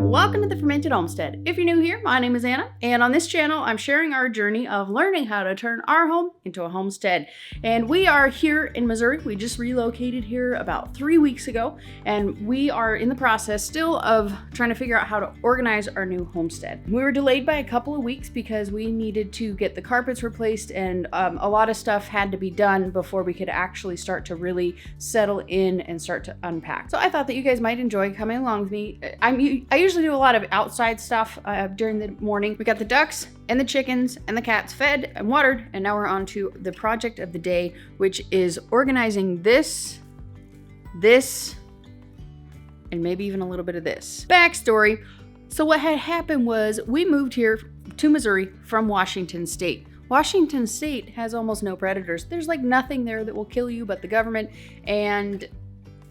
Welcome to the Fermented Homestead. If you're new here, my name is Anna, and on this channel, I'm sharing our journey of learning how to turn our home into a homestead. And we are here in Missouri. We just relocated here about 3 weeks ago, and we are in the process still of trying to figure out how to organize our new homestead. We were delayed by a couple of weeks because we needed to get the carpets replaced, and a lot of stuff had to be done before we could actually start to really settle in and start to unpack. So I thought that you guys might enjoy coming along with me. I usually do a lot of outside stuff during the morning. We got the ducks and the chickens and the cats fed and watered, and now we're on to the project of the day, which is organizing this, and maybe even a little bit of this. Backstory. So what had happened was we moved here to Missouri from Washington State. Washington State has almost no predators. There's like nothing there that will kill you but the government, and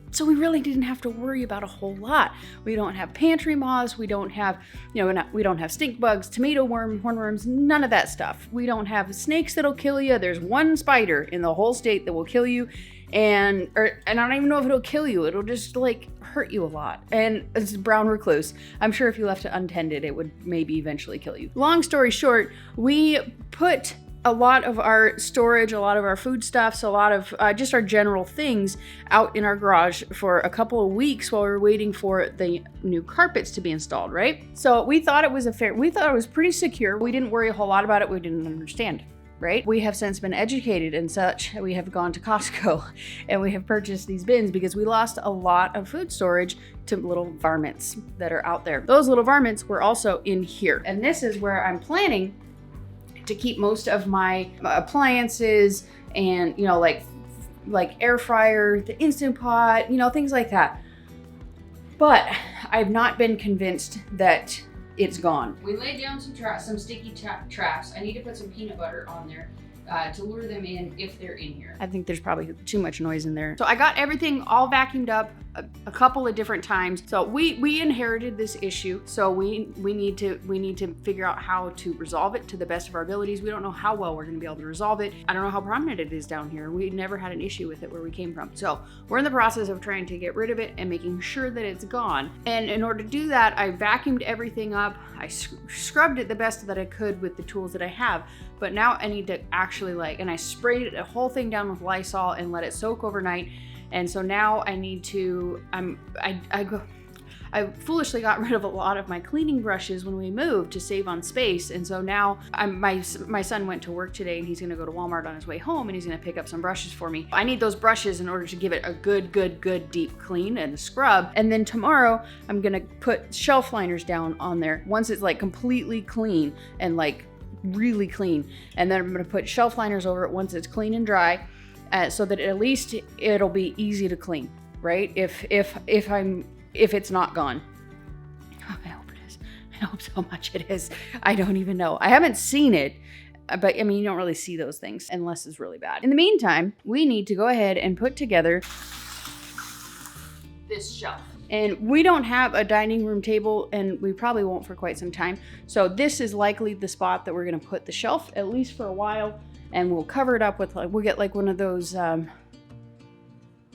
so we really didn't have to worry about a whole lot. We don't have pantry moths. We don't have, we don't have stink bugs, tomato worm, hornworms, none of that stuff. We don't have snakes that'll kill you. There's one spider in the whole state that will kill you. And I don't even know if it'll kill you. It'll just like hurt you a lot. And it's brown recluse. I'm sure if you left it untended, it would maybe eventually kill you. Long story short, we put a lot of our storage, a lot of our foodstuffs, a lot of just our general things out in our garage for a couple of weeks while we were waiting for the new carpets to be installed, right? So we thought it was pretty secure. We didn't worry a whole lot about it. We didn't understand, right? We have since been educated and such. We have gone to Costco and we have purchased these bins because we lost a lot of food storage to little varmints that are out there. Those little varmints were also in here. And this is where I'm planning to keep most of my appliances and, like air fryer, the Instant Pot, things like that. But I've not been convinced that it's gone. We laid down some sticky traps. I need to put some peanut butter on there to lure them in if they're in here. I think there's probably too much noise in there. So I got everything all vacuumed up a couple of different times. So we inherited this issue. So we need to figure out how to resolve it to the best of our abilities. We don't know how well we're going to be able to resolve it. I don't know how prominent it is down here. We never had an issue with it where we came from. So we're in the process of trying to get rid of it and making sure that it's gone. And in order to do that, I vacuumed everything up. I scrubbed it the best that I could with the tools that I have. But now I need to actually and I sprayed the whole thing down with Lysol and let it soak overnight. And so now I need to, I foolishly got rid of a lot of my cleaning brushes when we moved to save on space. And so now my son went to work today and he's gonna go to Walmart on his way home and he's gonna pick up some brushes for me. I need those brushes in order to give it a good deep clean and scrub. And then tomorrow I'm gonna put shelf liners down on there once it's like completely clean and like really clean. And then I'm gonna put shelf liners over it once it's clean and dry, so that at least it'll be easy to clean, right? If it's not gone. Oh, I hope it is. I hope so much it is. I don't even know. I haven't seen it, but I mean, you don't really see those things unless it's really bad. In the meantime, we need to go ahead and put together this shelf. And we don't have a dining room table, and we probably won't for quite some time. So this is likely the spot that we're gonna put the shelf, at least for a while, and we'll cover it up with we'll get like one of those, what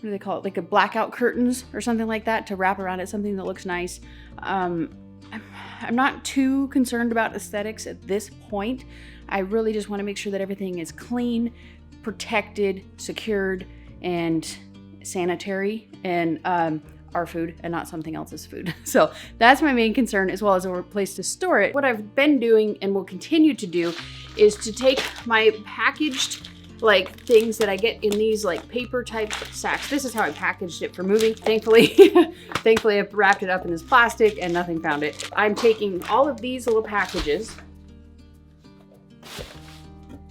do they call it? Like a blackout curtains or something like that to wrap around it, something that looks nice. I'm not too concerned about aesthetics at this point. I really just wanna make sure that everything is clean, protected, secured, and sanitary, and our food and not something else's food. So that's my main concern, as well as a place to store it. What I've been doing and will continue to do is to take my packaged things that I get in these paper type sacks. This is how I packaged it for moving. Thankfully I've wrapped it up in this plastic and nothing found it. I'm taking all of these little packages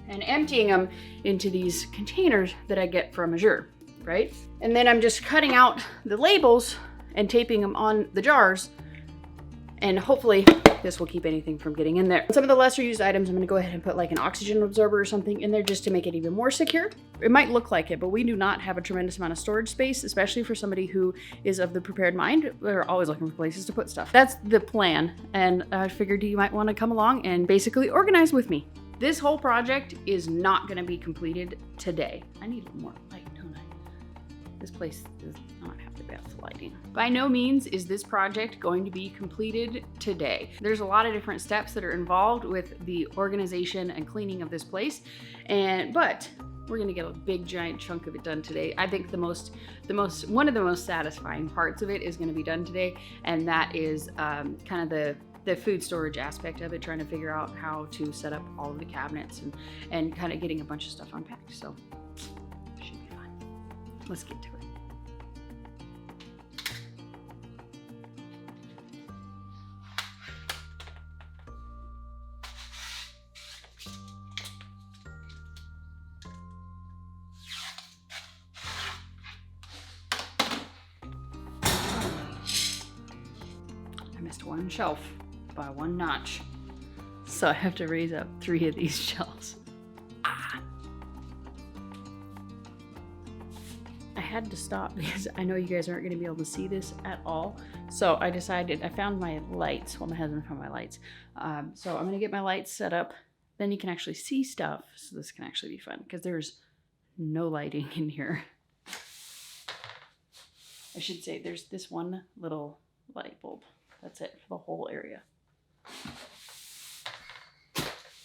and emptying them into these containers that I get from Azure, right? And then I'm just cutting out the labels and taping them on the jars, and hopefully this will keep anything from getting in there. Some of the lesser used items, I'm gonna go ahead and put like an oxygen absorber or something in there just to make it even more secure. It might look like it, but we do not have a tremendous amount of storage space, especially for somebody who is of the prepared mind. We're always looking for places to put stuff. That's the plan, and I figured you might wanna come along and basically organize with me. This whole project is not gonna be completed today. I need more light, don't I? This place does not have the That's lighting. By no means is this project going to be completed today. There's a lot of different steps that are involved with the organization and cleaning of this place, but we're gonna get a big giant chunk of it done today. I think one of the most satisfying parts of it is gonna be done today, and that is kind of the food storage aspect of it, trying to figure out how to set up all of the cabinets and kind of getting a bunch of stuff unpacked. So it should be fun. Let's get to it. I missed one shelf by one notch, so I have to raise up 3 of these shelves. I had to stop because I know you guys aren't going to be able to see this at all, so I decided, I found my lights. Well, my husband found my lights, so I'm going to get my lights set up, then you can actually see stuff, so this can actually be fun because there's no lighting in here. I should say there's this one little light bulb. That's it for the whole area.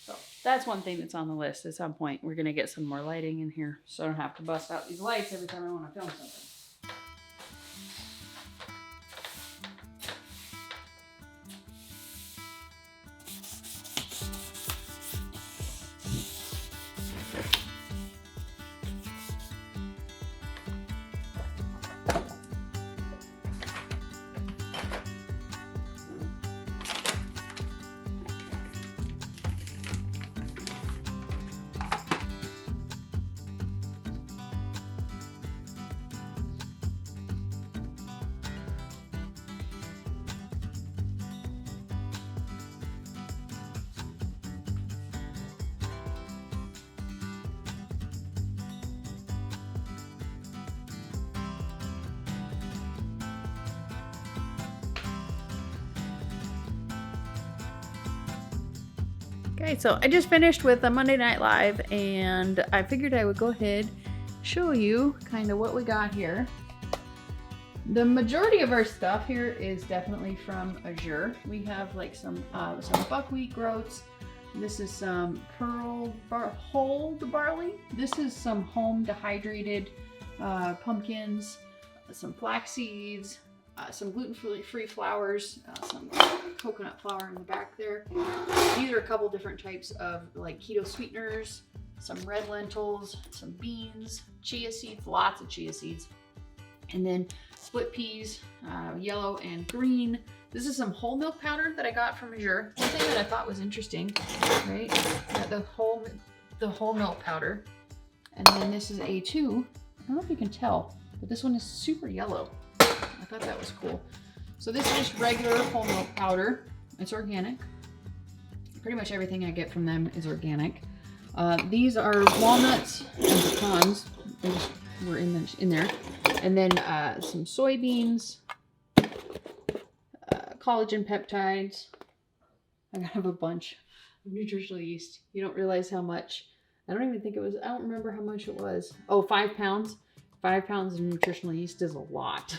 So that's one thing that's on the list. At some point, we're gonna get some more lighting in here, so I don't have to bust out these lights every time I want to film something. Okay, so I just finished with a Monday Night Live, and I figured I would go ahead show you kind of what we got here. The majority of our stuff here is definitely from Azure. We have like some buckwheat groats. This is some hulled barley. This is some home dehydrated pumpkins, some flax seeds, some gluten-free flours, some coconut flour in the back there. These are a couple different types of like keto sweeteners, some red lentils, some beans, chia seeds, lots of chia seeds, and then split peas, yellow and green. This is some whole milk powder that I got from Azure. One thing that I thought was interesting, right? The whole milk powder. And then this is A2. I don't know if you can tell, but this one is super yellow. I thought that was cool. So this is just regular whole milk powder. It's organic. Pretty much everything I get from them is organic. These are walnuts and pecans. They just were in there. And then some soybeans, collagen peptides. I have a bunch of nutritional yeast. You don't realize how much. I don't even think it was, I don't remember how much it was. Oh, 5 pounds. 5 pounds of nutritional yeast is a lot.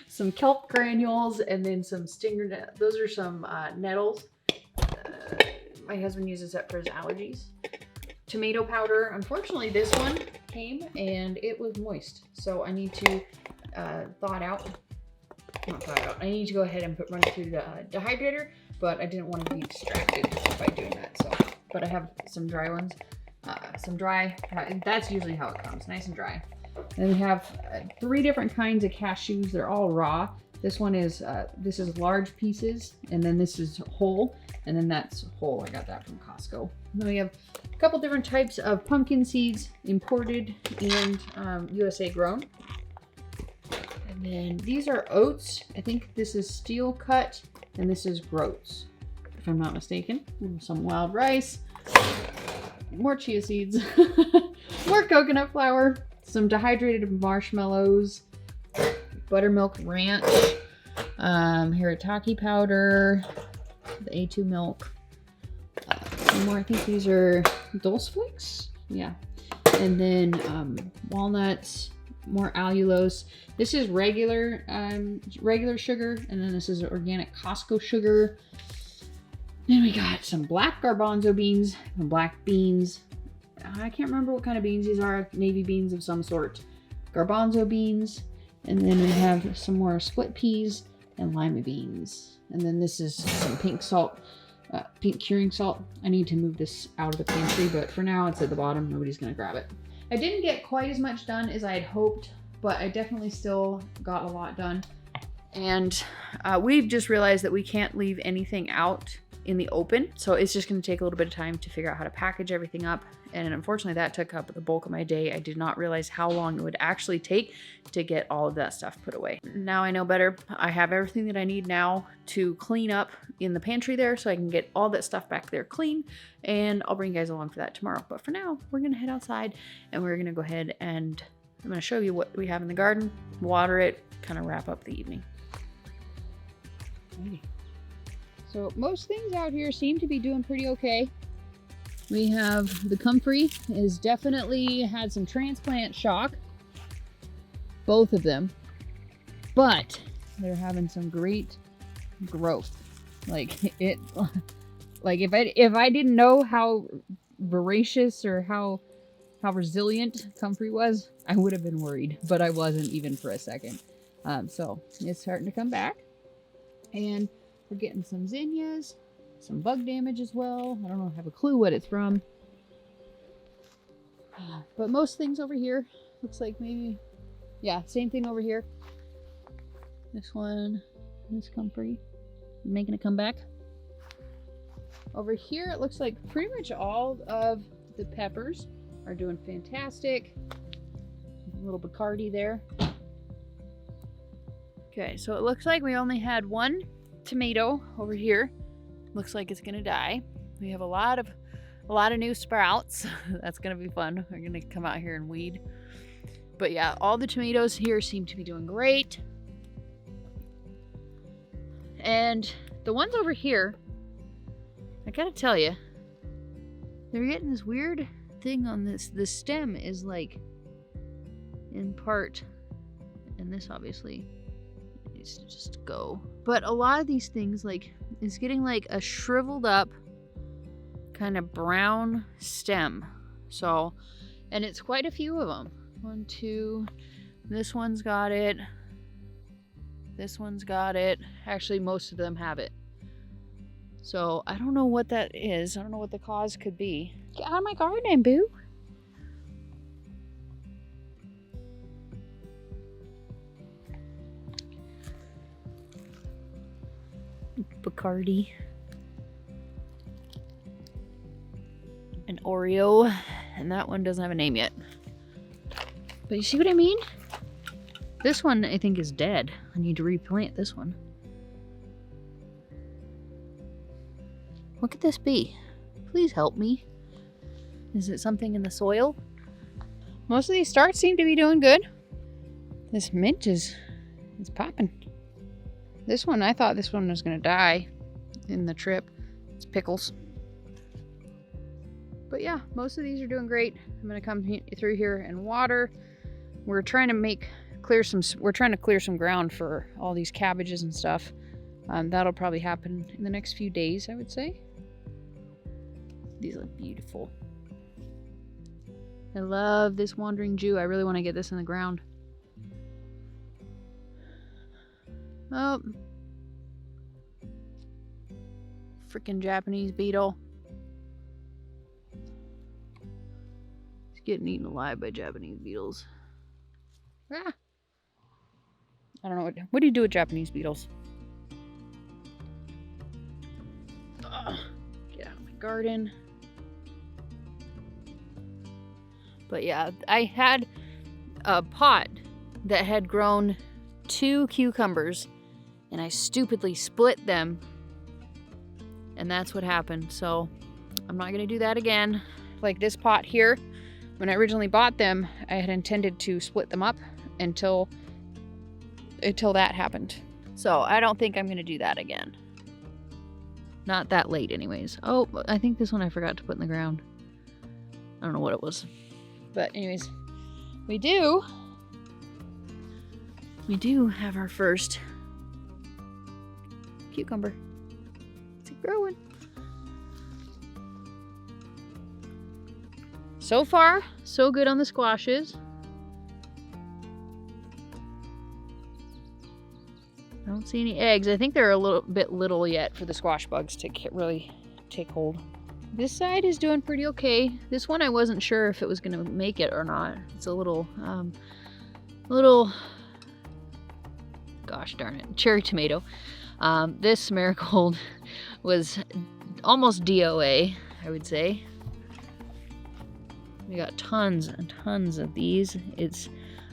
Some kelp granules, and then some stinger. Those are some nettles. My husband uses that for his allergies. Tomato powder. Unfortunately, this one came and it was moist, so I need to thaw it out. Not thaw it out. I need to go ahead and run it through the dehydrator, but I didn't want to be distracted by doing that. So, but I have some dry ones. Some dry. That's usually how it comes, nice and dry. And then we have 3 different kinds of cashews. They're all raw. This one is, this is large pieces, and then this is whole, and then that's whole. I got that from Costco. And then we have a couple different types of pumpkin seeds, imported and USA grown. And then these are oats. I think this is steel cut, and this is groats, if I'm not mistaken. Some wild rice, more chia seeds, more coconut flour, some dehydrated marshmallows, buttermilk ranch, haritaki powder, the A2 milk, some more. I think these are dulse flakes. Yeah. And then walnuts, more allulose. This is regular sugar, and then this is organic Costco sugar. Then we got some black garbanzo beans and black beans. I can't remember what kind of beans these are. Navy beans of some sort. Garbanzo beans. And then we have some more split peas and lima beans. And then this is some pink salt, pink curing salt. I need to move this out of the pantry, but for now it's at the bottom. Nobody's gonna grab it. I didn't get quite as much done as I had hoped, but I definitely still got a lot done. And we've just realized that we can't leave anything out in the open. So it's just going to take a little bit of time to figure out how to package everything up. And unfortunately that took up the bulk of my day. I did not realize how long it would actually take to get all of that stuff put away. Now I know better. I have everything that I need now to clean up in the pantry there, so I can get all that stuff back there clean, and I'll bring you guys along for that tomorrow. But for now, we're going to head outside and we're going to go ahead and I'm going to show you what we have in the garden, water it, kind of wrap up the evening. Alrighty. So most things out here seem to be doing pretty okay. We have the comfrey is definitely had some transplant shock. Both of them. But they're having some great growth. Like if I didn't know how voracious or how resilient comfrey was, I would have been worried, but I wasn't even for a second. So it's starting to come back. And we're getting some zinnias, some bug damage as well. I don't have a clue what it's from. But most things over here, looks like maybe, yeah, same thing over here. This one, this comfrey, making a comeback. Over here, it looks like pretty much all of the peppers are doing fantastic. A little Bacardi there. Okay, so it looks like we only had one tomato over here. Looks like it's gonna die. We have a lot of new sprouts. That's gonna be fun. We're gonna come out here and weed. But yeah, all the tomatoes here seem to be doing great. And the ones over here, I gotta tell you, they're getting this weird thing on this. The stem is like in part, and this obviously needs to just go. But a lot of these things, like, it's getting like a shriveled up kind of brown stem. So, and it's quite a few of them. 1, 2, this one's got it. This one's got it. Actually, most of them have it. So I don't know what that is. I don't know what the cause could be. Get out of my garden, boo. Bacardi. An Oreo. And that one doesn't have a name yet. But you see what I mean? This one I think is dead. I need to replant this one. What could this be? Please help me. Is it something in the soil? Most of these starts seem to be doing good. This mint is popping. This one, I thought this one was gonna die in the trip. It's pickles. But yeah, most of these are doing great. I'm gonna come through here and water. We're trying to clear some ground for all these cabbages and stuff. That'll probably happen in the next few days, I would say. These look beautiful. I love this wandering Jew. I really want to get this in the ground. Oh. Freaking Japanese beetle. He's getting eaten alive by Japanese beetles. Ah. I don't know what do you do with Japanese beetles? Ugh. Get out of my garden. But yeah, I had a pot that had grown 2 cucumbers and I stupidly split them, and that's what happened. So I'm not gonna do that again. Like this pot here, when I originally bought them, I had intended to split them up until that happened. So I don't think I'm gonna do that again. Not that late anyways. Oh, I think this one I forgot to put in the ground. I don't know what it was. But anyways, we do we do have our first cucumber. It's growing. So far, so good on the squashes. I don't see any eggs. I think they're a little bit little yet for the squash bugs to really take hold. This side is doing pretty okay. This one I wasn't sure if it was going to make it or not. It's a little, gosh darn it, cherry tomato. This marigold was almost DOA, I would say. We got tons and tons of these.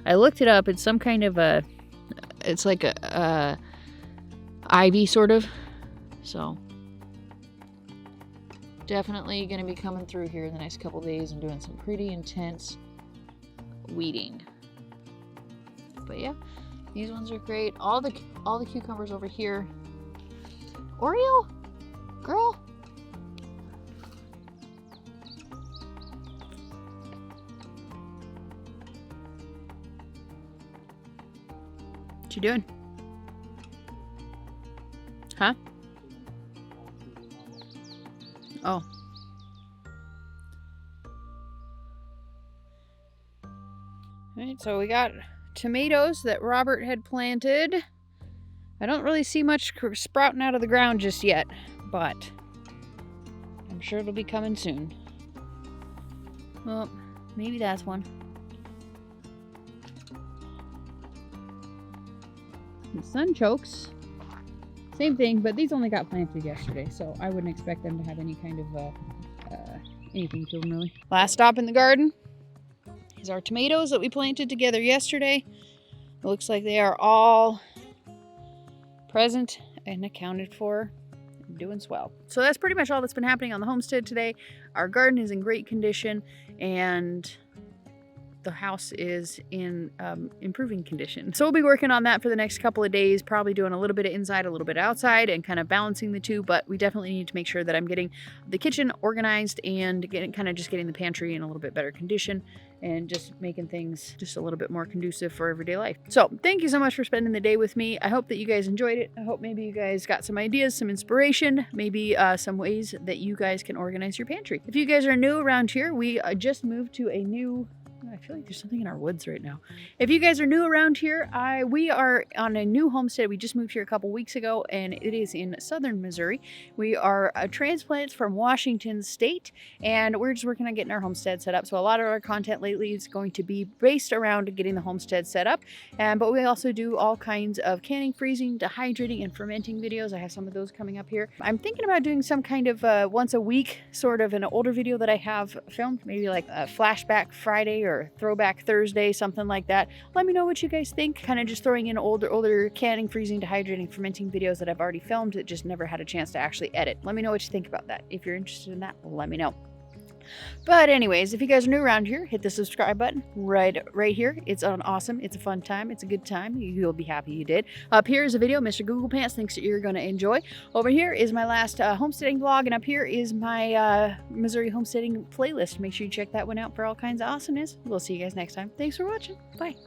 I looked it up. It's some kind of it's like a ivy sort of. So definitely going to be coming through here in the next couple days and doing some pretty intense weeding. But yeah, these ones are great. All the cucumbers over here. Oreo, girl. What you doing? Huh? Oh. Alright, so we got tomatoes that Robert had planted. I don't really see much sprouting out of the ground just yet, but I'm sure it'll be coming soon. Well, maybe that's one. And sunchokes. Same thing, but these only got planted yesterday, so I wouldn't expect them to have any kind of anything to them really. Last stop in the garden is our tomatoes that we planted together yesterday. It looks like they are all present and accounted for, doing swell. So that's pretty much all that's been happening on the homestead today. Our garden is in great condition and the house is in improving condition. So we'll be working on that for the next couple of days, probably doing a little bit of inside, a little bit outside, and kind of balancing the two. But we definitely need to make sure that I'm getting the kitchen organized and getting the pantry in a little bit better condition and just making things just a little bit more conducive for everyday life. So thank you so much for spending the day with me. I hope that you guys enjoyed it. I hope maybe you guys got some ideas, some inspiration, maybe some ways that you guys can organize your pantry. If you guys are new around here, we just moved to a new... I feel like there's something in our woods right now. If you guys are new around here, we are on a new homestead. We just moved here a couple weeks ago, and it is in southern Missouri. We are transplants from Washington State, and we're just working on getting our homestead set up. So a lot of our content lately is going to be based around getting the homestead set up. But we also do all kinds of canning, freezing, dehydrating, and fermenting videos. I have some of those coming up here. I'm thinking about doing some kind of once a week sort of an older video that I have filmed, maybe like a flashback Friday or throwback Thursday, something like that. Let me know what you guys think. Kind of just throwing in older canning, freezing, dehydrating, fermenting videos that I've already filmed that just never had a chance to actually edit. Let me know what you think about that. If you're interested in that, let me know. But anyways, if you guys are new around here, hit the subscribe button right here. It's awesome. It's a fun time. It's a good time. You'll be happy you did. Up here is a video Mr. Google Pants thinks that you're going to enjoy. Over here is my last homesteading vlog, and up here is my Missouri homesteading playlist. Make sure you check that one out for all kinds of awesomeness. We'll see you guys next time. Thanks for watching. Bye.